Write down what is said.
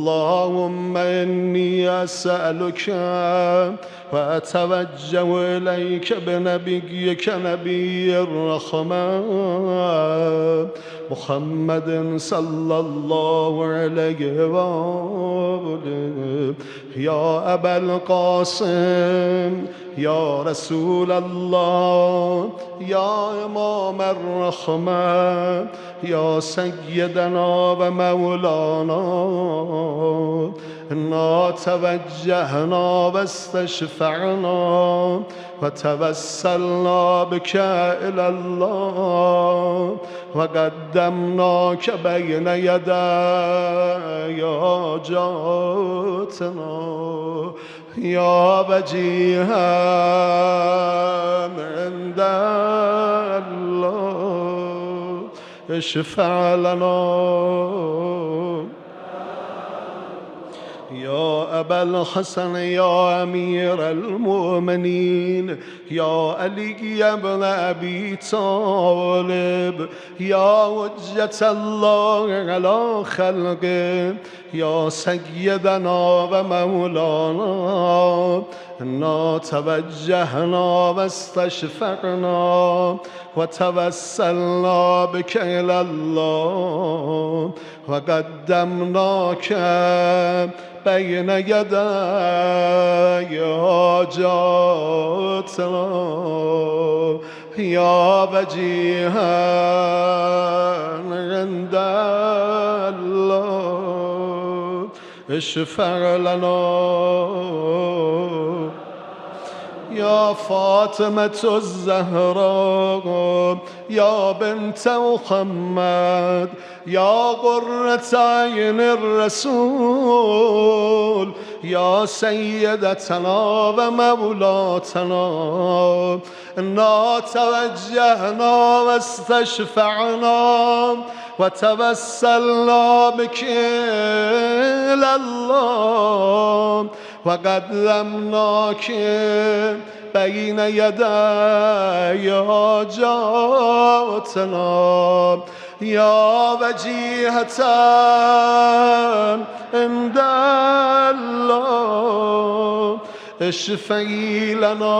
اللهم إني أسألك وأتوجه إليك بنبيك نبي الرحمة محمد صلى الله عليه وآله يا أبا القاسم يا رسول الله يا إمام الرحمة يا سيدنا ومولانا إنا توجهنا واستشفعنا وتوسلنا بك إلى الله وقدمناك بين يدي حاجاتنا يا وجيها عند الله اشفع لنا يا أبا الحسن يا أمير المؤمنين يا علي بن أبي طالب يا حجة الله على خلقه يا سيدنا ومولانا إنا توجهنا واستشفعنا وتوسلنا بك إلى الله وقدمناك بين يدي حاجاتنا يا وجيها عند الله اشفع لنا يا فاطمة الزهراء يا بنت محمد يا قرة عين الرسول يا سيدتنا ومولاتنا إنا توجهنا واستشفعنا وتوسلنا بك إلى الله وقدمناك بين يدي حاجاتنا يا وجيهة عند الله اشفعي لنا